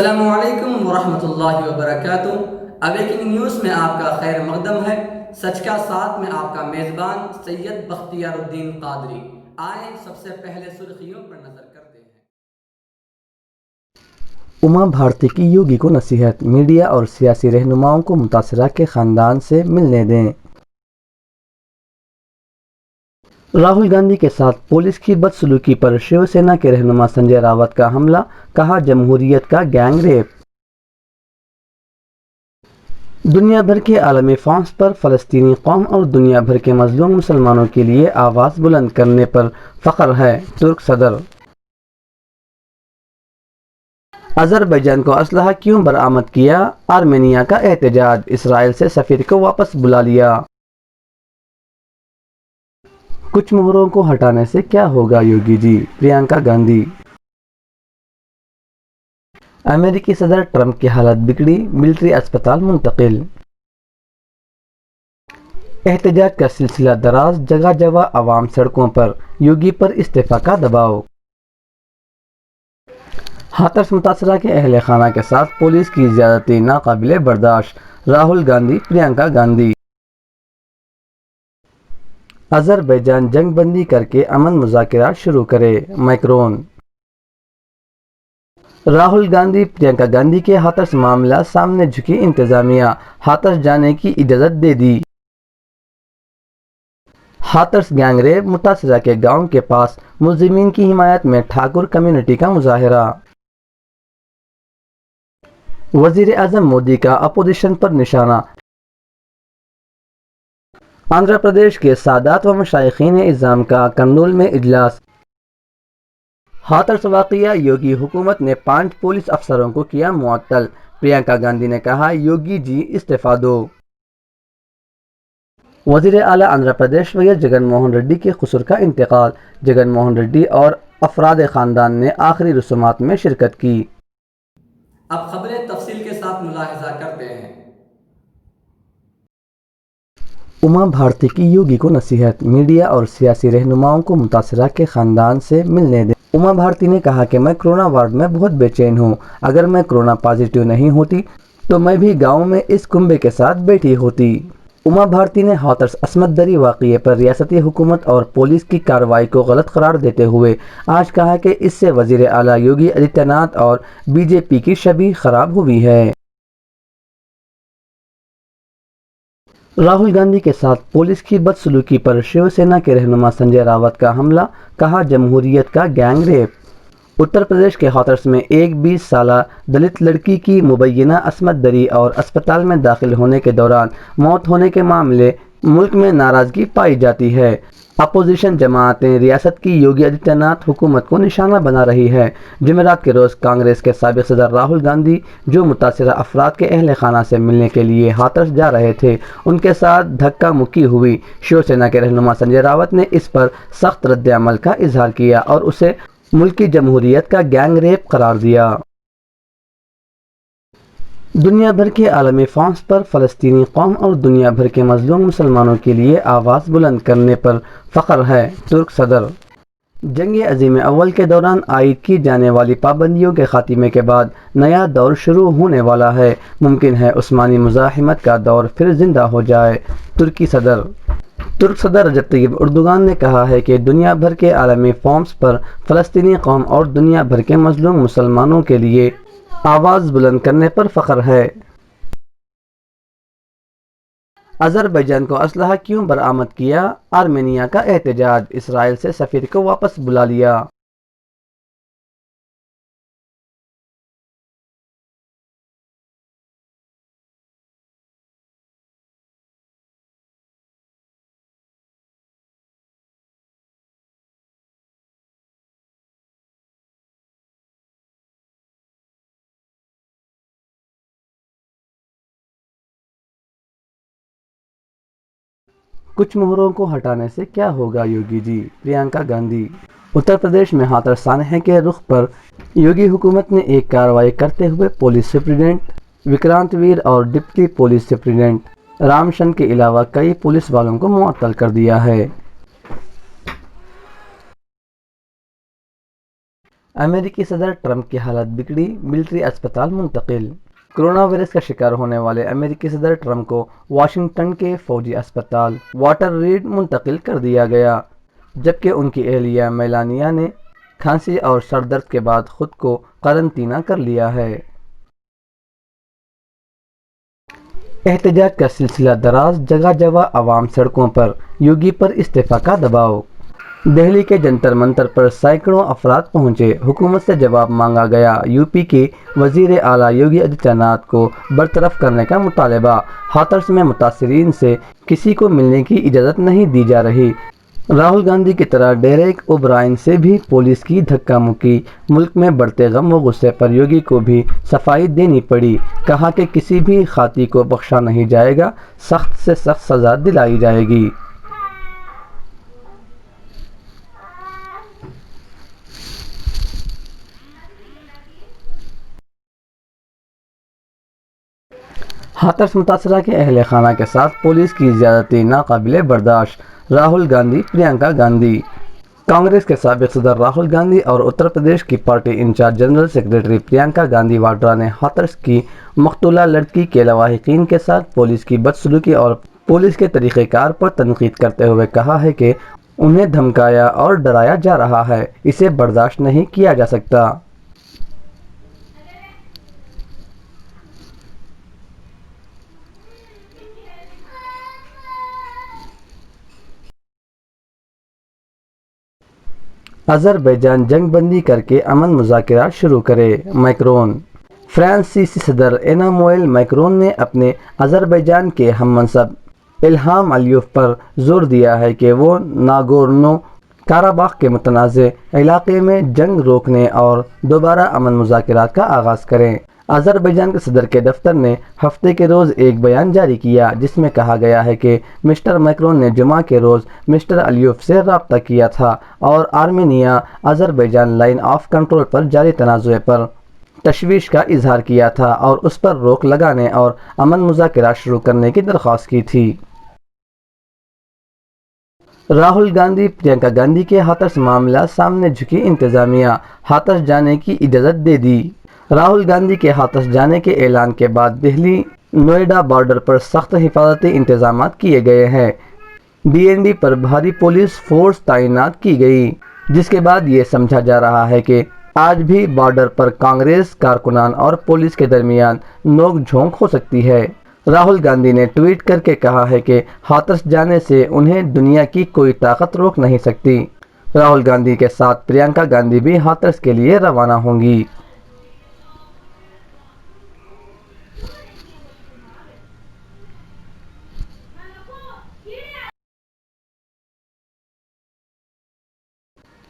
السلام علیکم ورحمۃ اللہ وبرکاتہ۔ اویکنگ نیوز میں آپ کا خیر مقدم ہے۔ سچ کا ساتھ میں آپ کا میزبان سید بختیار الدین قادری۔ آئیں سب سے پہلے سرخیوں پر نظر کرتے ہیں۔ اما بھارتی کی یوگی کو نصیحت، میڈیا اور سیاسی رہنماؤں کو متاثرہ کے خاندان سے ملنے دیں۔ راہل گاندھی کے ساتھ پولیس کی بدسلوکی پر شیو سینا کے رہنما سنجے راوت کا حملہ، کہا جمہوریت کا گینگ ریپ۔ دنیا بھر کے عالمی فانس پر فلسطینی قوم اور دنیا بھر کے مظلوم مسلمانوں کے لیے آواز بلند کرنے پر فخر ہے، ترک صدر۔ آذربائیجان کو اسلحہ کیوں برآمد کیا، آرمینیا کا احتجاج، اسرائیل سے سفیر کو واپس بلا لیا۔ کچھ مہروں کو ہٹانے سے کیا ہوگا یوگی جی، پرینکا گاندھی۔ امریکی صدر ٹرمپ کی حالت بگڑی، ملٹری اسپتال منتقل۔ احتجاج کا سلسلہ دراز، جگہ جگہ عوام سڑکوں پر، یوگی پر استعفی کا دباؤ۔ ہاتھرس متاثرہ کے اہل خانہ کے ساتھ پولیس کی زیادتی ناقابل برداشت، راہل گاندھی، پرینکا گاندھی۔ آذربائیجان جنگ بندی کر کے امن مذاکرات شروع کرے، میکرون۔ راہل گاندھی، پرینکا گاندھی کے ہاتھرس معاملہ سامنے جھکی انتظامیہ، ہاتھرس جانے کی اجازت دے دی۔ ہاتھرس گینگ ریپ، متاثرہ کے گاؤں کے پاس ملزمین کی حمایت میں ٹھاکر کمیونٹی کا مظاہرہ۔ وزیر اعظم مودی کا اپوزیشن پر نشانہ، آندھرا پردیش کے سادات و مشائخین اعظام کا کرنول میں اجلاس۔ ہاتھرس واقعہ، یوگی حکومت نے 5 پولیس افسروں کو کیا معطل، پرینکا گاندھی نے کہا یوگی جی استعفی دو۔ وزیر اعلیٰ آندھرا پردیش وی ایس جگن موہن ریڈی کے قصور کا انتقال، جگن موہن ریڈی اور افراد خاندان نے آخری رسومات میں شرکت کی۔ اب خبریں تفصیل کے ساتھ ملاحظہ کرتے ہیں۔ اما بھارتی کی یوگی کو نصیحت، میڈیا اور سیاسی رہنماؤں کو متاثرہ کے خاندان سے ملنے دیں۔ اما بھارتی نے کہا کہ میں کرونا وارڈ میں بہت بے چین ہوں، اگر میں کرونا پازیٹیو نہیں ہوتی تو میں بھی گاؤں میں اس کنبے کے ساتھ بیٹھی ہوتی۔ اما بھارتی نے ہاتھرس عصمت دری واقعے پر ریاستی حکومت اور پولیس کی کارروائی کو غلط قرار دیتے ہوئے آج کہا کہ اس سے وزیر اعلیٰ یوگی آدتیہ ناتھ اور بی جے پی کی شبیہ خراب ہوئی ہے۔ راہل گاندھی کے ساتھ پولیس کی بدسلوکی پر شیو سینا کے رہنما سنجے راوت کا حملہ، کہا جمہوریت کا گینگ ریپ۔ اتر پردیش کے ہاتھرس میں ایک 20 سالہ دلت لڑکی کی مبینہ عصمت دری اور اسپتال میں داخل ہونے کے دوران موت ہونے کے معاملے ملک میں ناراضگی پائی جاتی ہے۔ اپوزیشن جماعتیں ریاست کی یوگی آدتیہ ناتھ حکومت کو نشانہ بنا رہی ہیں۔ جمعرات کے روز کانگریس کے سابق صدر راہل گاندھی، جو متاثرہ افراد کے اہل خانہ سے ملنے کے لیے ہاتھرس جا رہے تھے، ان کے ساتھ دھکا مکی ہوئی۔ شیو سینا کے رہنما سنجے راوت نے اس پر سخت رد عمل کا اظہار کیا اور اسے ملکی جمہوریت کا گینگ ریپ قرار دیا۔ دنیا بھر کے عالمی فانس پر فلسطینی قوم اور دنیا بھر کے مظلوم مسلمانوں کے لیے آواز بلند کرنے پر فخر ہے، ترک صدر۔ جنگ عظیم اول کے دوران عائد کی جانے والی پابندیوں کے خاتمے کے بعد نیا دور شروع ہونے والا ہے، ممکن ہے عثمانی مزاحمت کا دور پھر زندہ ہو جائے، ترکی صدر۔ ترک صدر رجب طیب اردوغان نے کہا ہے کہ دنیا بھر کے عالمی فورمز پر فلسطینی قوم اور دنیا بھر کے مظلوم مسلمانوں کے لیے آواز بلند کرنے پر فخر ہے۔ آذربائیجان کو اسلحہ کیوں برآمد کیا، آرمینیا کا احتجاج، اسرائیل سے سفیر کو واپس بلا لیا۔ کچھ مہروں کو ہٹانے سے کیا ہوگا یوگی جی، پرینکا گاندھی۔ اتر پردیش میں ہاتھرس سانحے کے رخ پر یوگی حکومت نے ایک کارروائی کرتے ہوئے پولیس سپرنٹنڈنٹ وکرانت ویر اور ڈپٹی پولیس سپرنٹنڈنٹ رام شن کے علاوہ کئی پولیس والوں کو معطل کر دیا ہے۔ امریکی صدر ٹرمپ کی حالت بگڑی، ملٹری اسپتال منتقل۔ کرونا وائرس کا شکار ہونے والے امریکی صدر ٹرمپ کو واشنگٹن کے فوجی اسپتال واٹر ریڈ منتقل کر دیا گیا، جبکہ ان کی اہلیہ میلانیا نے کھانسی اور سر درد کے بعد خود کو قرنطینہ کر لیا ہے۔ احتجاج کا سلسلہ دراز، جگہ جگہ عوام سڑکوں پر، یوگی پر استعفی کا دباؤ۔ دہلی کے جنتر منتر پر سینکڑوں افراد پہنچے، حکومت سے جواب مانگا گیا۔ یو پی کے وزیر اعلیٰ یوگی آدتیہ ناتھ کو برطرف کرنے کا مطالبہ۔ ہاتھرس میں متاثرین سے کسی کو ملنے کی اجازت نہیں دی جا رہی۔ راہل گاندھی کی طرح ڈیریک او برائن سے بھی پولیس کی دھکا مکی۔ ملک میں بڑھتے غم و غصے پر یوگی کو بھی صفائی دینی پڑی، کہا کہ کسی بھی خاطی کو بخشا نہیں جائے گا، سخت سے سخت سزا دلائی جائے گی۔ ہاتھرس متاثرہ کے اہل خانہ کے ساتھ پولیس کی زیادتی ناقابل برداشت، راہل گاندھی، پرینکا گاندھی۔ کانگریس کے سابق صدر راہل گاندھی اور اتر پردیش کی party in-charge general secretary Priyanka Gandhi Vadra نے ہاتھرس کی مقتولہ لڑکی کے لواحقین کے ساتھ پولیس کی بدسلوکی اور پولیس کے طریقہ کار پر تنقید کرتے ہوئے کہا ہے کہ انہیں دھمکایا اور ڈرایا جا رہا ہے، اسے برداشت نہیں کیا جا سکتا۔ آذربائیجان جنگ بندی کر کے امن مذاکرات شروع کرے، میکرون۔ فرانسیسی صدر ایمانوئل میکرون نے اپنے آذربائیجان کے ہم منصب الہام علیوف پر زور دیا ہے کہ وہ ناگورنو کاراباخ کے متنازع علاقے میں جنگ روکنے اور دوبارہ امن مذاکرات کا آغاز کریں۔ آذربائیجان کے صدر کے دفتر نے ہفتے کے روز ایک بیان جاری کیا، جس میں کہا گیا ہے کہ مسٹر میکرون نے جمعہ کے روز مسٹر علیوف سے رابطہ کیا تھا اور Armenia Azerbaijan line of control پر جاری تنازع پر تشویش کا اظہار کیا تھا اور اس پر روک لگانے اور امن مذاکرات شروع کرنے کی درخواست کی تھی۔ راہل گاندھی، پرینکا گاندھی کے ہاتھرس معاملہ سامنے جھکی انتظامیہ، ہاتھرس جانے کی اجازت دے دی۔ راہل گاندھی کے ہاتھرس جانے کے اعلان کے بعد دہلی نوئیڈا بارڈر پر سخت حفاظتی انتظامات کیے گئے ہیں۔ BND پر بھاری پولیس فورس تعینات کی گئی، جس کے بعد یہ سمجھا جا رہا ہے کہ آج بھی بارڈر پر کانگریس کارکنان اور پولیس کے درمیان نوک جھونک ہو سکتی ہے۔ راہل گاندھی نے ٹویٹ کر کے کہا ہے کہ ہاتھرس جانے سے انہیں دنیا کی کوئی طاقت روک نہیں سکتی۔ راہل گاندھی کے ساتھ پرینکا گاندھی بھی ہاتھرس کے لیے روانہ ہوں گی۔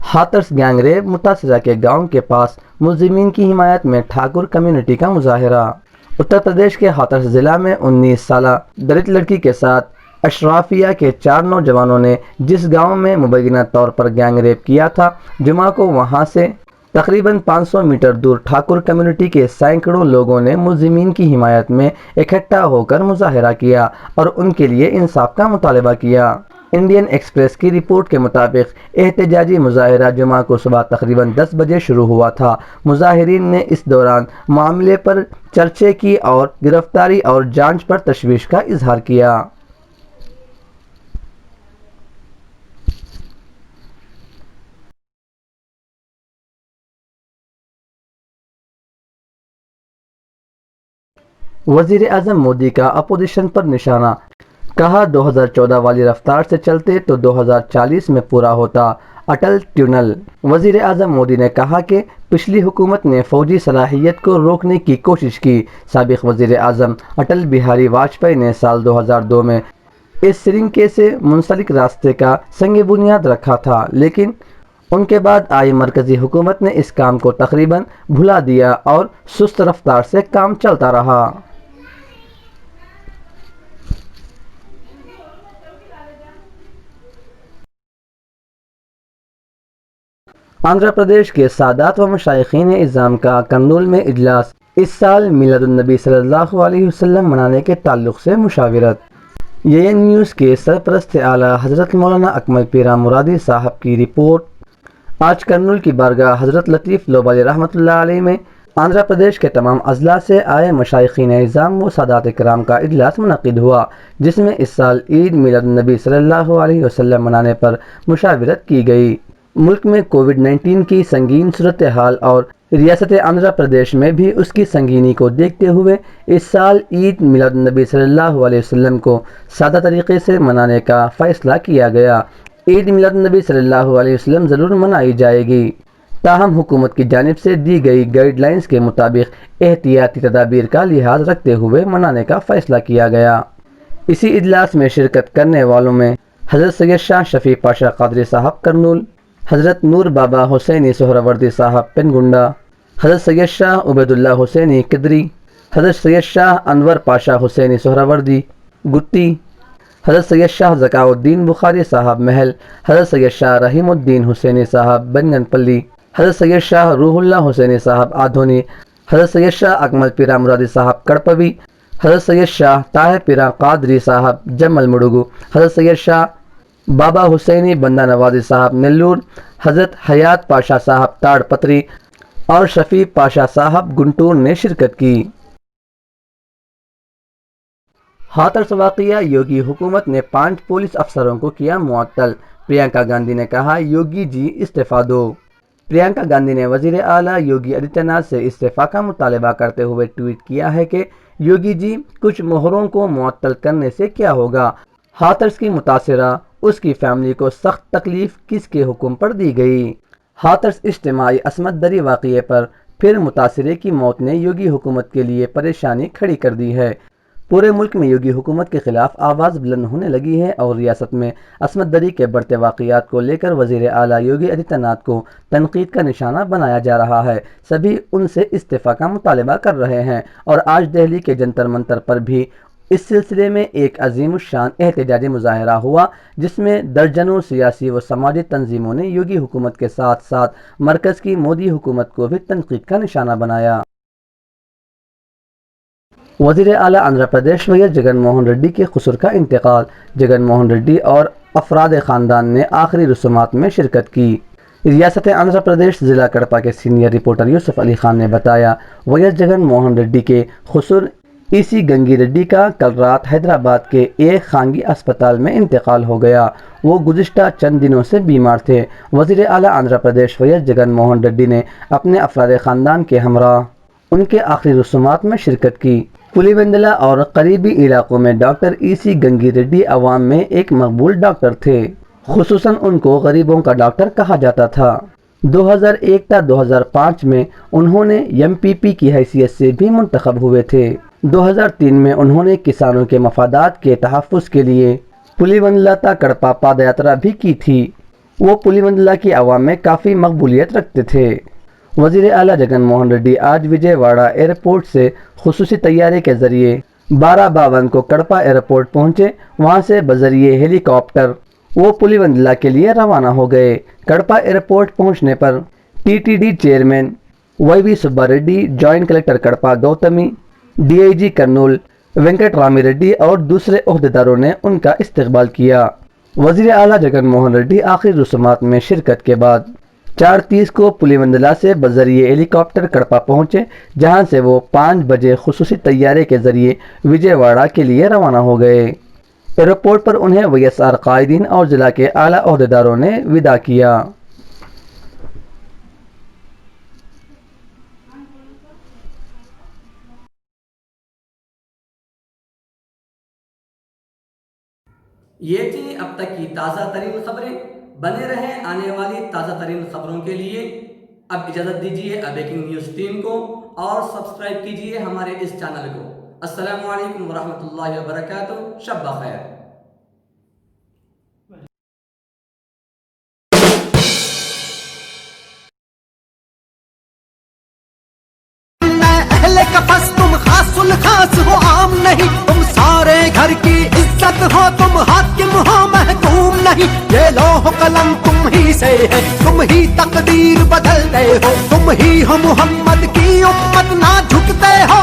ہاتھرس گینگ ریپ، متاثرہ کے گاؤں کے پاس ملزمین کی حمایت میں ٹھاکر کمیونٹی کا مظاہرہ۔ اتر پردیش کے ہاتھرس ضلع میں 19 سالہ دلت لڑکی کے ساتھ اشرافیہ کے 4 نوجوانوں نے جس گاؤں میں مبینہ طور پر گینگ ریپ کیا تھا، جمعہ کو وہاں سے تقریباً 500 میٹر دور ٹھاکر کمیونٹی کے سینکڑوں لوگوں نے ملزمین کی حمایت میں اکٹھا ہو کر مظاہرہ کیا اور ان کے لیے انصاف کا مطالبہ کیا۔ انڈین ایکسپریس کی رپورٹ کے مطابق احتجاجی مظاہرہ جمعہ کو صبح تقریباً 10 بجے شروع ہوا تھا۔ مظاہرین نے اس دوران معاملے پر چرچے کی اور گرفتاری اور جانچ پر تشویش کا اظہار کیا۔ وزیر اعظم مودی کا اپوزیشن پر نشانہ، کہا 2014 والی رفتار سے چلتے تو 2040 میں پورا ہوتا اٹل ٹنل۔ وزیر اعظم مودی نے کہا کہ پچھلی حکومت نے فوجی صلاحیت کو روکنے کی کوشش کی۔ سابق وزیر اعظم اٹل بہاری واجپئی نے سال 2002 میں اس سرنگے سے منسلک راستے کا سنگ بنیاد رکھا تھا، لیکن ان کے بعد آئی مرکزی حکومت نے اس کام کو تقریباً بھلا دیا اور سست رفتار سے کام چلتا رہا۔ آندھرا پردیش کے سادات و مشائخین اعظام کا کرنول میں اجلاس، اس سال میلاد النبی صلی اللہ علیہ وسلم منانے کے تعلق سے مشاورت۔ AN نیوز کے سرپرست اعلیٰ حضرت مولانا اکمل پیرا مرادی صاحب کی رپورٹ۔ آج کرنول کی بارگاہ حضرت لطیف لوبالی رحمۃ اللہ علیہ میں آندھرا پردیش کے تمام اضلاع سے آئے مشائخین اعظام و سادات کرام کا اجلاس منعقد ہوا، جس میں اس سال عید میلاد النبی صلی اللہ علیہ وسلم منانے پر مشاورت کی گئی۔ ملک میں کووڈ-19 کی سنگین صورتحال اور ریاست آندھرا پردیش میں بھی اس کی سنگینی کو دیکھتے ہوئے اس سال عید میلاد النبی صلی اللہ علیہ وسلم کو سادہ طریقے سے منانے کا فیصلہ کیا گیا۔ عید میلاد النبی صلی اللہ علیہ وسلم ضرور منائی جائے گی، تاہم حکومت کی جانب سے دی گئی گائیڈ لائنز کے مطابق احتیاطی تدابیر کا لحاظ رکھتے ہوئے منانے کا فیصلہ کیا گیا۔ اسی اجلاس میں شرکت کرنے والوں میں حضرت سید شاہ شفیع پاشا قادری صاحب کرنول، حضرت نور بابا حسینی سہروردی صاحب پنگنڈا، حضرت سید شاہ عبید اللہ حسینی کدری، حضرت سید شاہ انور پاشا حسینی سہروردی گتی، حضرت سید شاہ ذکاء الدین بخاری صاحب محل، حضرت سید شاہ رحیم الدین حسینی صاحب بنگن پلی، حضرت سید شاہ روح اللہ حسینی صاحب آدھونی، حضرت سید شاہ اکمل پیرا مرادی صاحب کڑپوی، حضرت سید شاہ طاہر پیرا قادری صاحب جمل مڑگو، حضرت سید شاہ بابا حسینی بندہ نوازی صاحب نلور، حضرت حیات پاشا صاحب تاڑ پتری اور شفیع پاشا صاحب گنٹور نے شرکت کی۔ ہاتھرس واقعہ، یوگی حکومت نے 5 پولیس افسروں کو کیا معطل، پرینکا گاندھی نے کہا یوگی جی استعفیٰ دو۔ پرینکا گاندھی نے وزیر اعلیٰ یوگی آدتیہ ناتھ سے استعفیٰ کا مطالبہ کرتے ہوئے ٹویٹ کیا ہے کہ یوگی جی کچھ مہروں کو معطل کرنے سے کیا ہوگا، ہاتھرس کی متاثرہ اس کی فیملی کو سخت تکلیف کس کے حکم پر دی گئی۔ ہاتھرس اجتماعی عصمت دری واقعے پر پھر متاثرے کی موت نے یوگی حکومت کے لیے پریشانی کھڑی کر دی ہے۔ پورے ملک میں یوگی حکومت کے خلاف آواز بلند ہونے لگی ہے اور ریاست میں عصمت دری کے بڑھتے واقعات کو لے کر وزیر اعلیٰ یوگی آدتیہ ناتھ کو تنقید کا نشانہ بنایا جا رہا ہے۔ سبھی ان سے استعفیٰ کا مطالبہ کر رہے ہیں اور آج دہلی کے جنتر منتر پر بھی اس سلسلے میں ایک عظیم الشان احتجاجی مظاہرہ ہوا، جس میں درجنوں سیاسی و سماجی تنظیموں نے یوگی حکومت کے ساتھ ساتھ مرکز کی مودی حکومت کو بھی تنقید کا نشانہ بنایا۔ وزیر اعلیٰ آندھرا پردیش وی ایس جگن موہن ریڈی کے قصور کا انتقال، جگن موہن ریڈی اور افراد خاندان نے آخری رسومات میں شرکت کی۔ ریاست آندھرا پردیش ضلع کڑپا کے سینئر رپورٹر یوسف علی خان نے بتایا، وی ایس جگن موہن ریڈی کے قصور ای سی گنگی ریڈی کا کل رات حیدرآباد کے ایک خانگی اسپتال میں انتقال ہو گیا۔ وہ گزشتہ چند دنوں سے بیمار تھے۔ وزیر اعلیٰ آندھرا پردیش وی ایس جگن موہن ریڈی نے اپنے افراد خاندان کے ہمراہ ان کے آخری رسومات میں شرکت کی۔ پولیوندلا اور قریبی علاقوں میں ڈاکٹر ای سی گنگی ریڈی عوام میں ایک مقبول ڈاکٹر تھے، خصوصاً ان کو غریبوں کا ڈاکٹر کہا جاتا تھا۔ 2001 تا 2005 میں انہوں نے ایم پی پی کی حیثیت سے بھی منتخب ہوئے تھے۔ 2003 میں انہوں نے کسانوں کے مفادات کے تحفظ کے لیے پولیوندلا تا کڑپا پادیاترا بھی کی تھی۔ وہ پولیوندلا کی عوام میں کافی مقبولیت رکھتے تھے۔ وزیر اعلیٰ جگن موہن ریڈی آج وجے واڑہ ایئرپورٹ سے خصوصی طیارے کے ذریعے 12/52 کو کڑپا ایئرپورٹ پہنچے۔ وہاں سے بذریعے ہیلی کاپٹر وہ پولیوندلا کے لیے روانہ ہو گئے۔ کڑپا ایئرپورٹ پہنچنے پر T T D chairman Y V Subba Reddy, joint collector Kadapa Gauthami, D I G Kurnool Venkata Rami Reddy اور دوسرے عہدیداروں نے ان کا استقبال کیا۔ وزیر اعلیٰ جگن موہن ریڈی آخری رسومات میں شرکت کے بعد 4:30 کو پولیوندلا سے بذریعے ہیلی کاپٹر کڑپا پہنچے، جہاں سے وہ 5 بجے خصوصی طیارے کے ذریعے وجے واڑہ کے لیے روانہ ہو گئے۔ ایئرپورٹ پر انہیں وی ایس آر قائدین اور ضلع کے اعلیٰ عہدیداروں نے وداع کیا۔ یہ تھی اب تک کی تازہ ترین خبریں۔ بنے رہیں آنے والی تازہ ترین خبروں کے لیے۔ اب اجازت دیجیے ابیکنگ نیوز ٹیم کو اور سبسکرائب کیجیے ہمارے اس چینل کو۔ السلام علیکم ورحمۃ اللہ وبرکاتہ۔ شب بخیر۔ تم خاص الخاص ہو، عام نہیں، تم سارے گھر کی عزت ہو، تم حاکم ہو محکوم نہیں۔ یہ لوح قلم تم ہی سے ہے، تم ہی تقدیر بدلتے ہو، تم ہی ہو محمد کی امت، نہ جھکتے ہو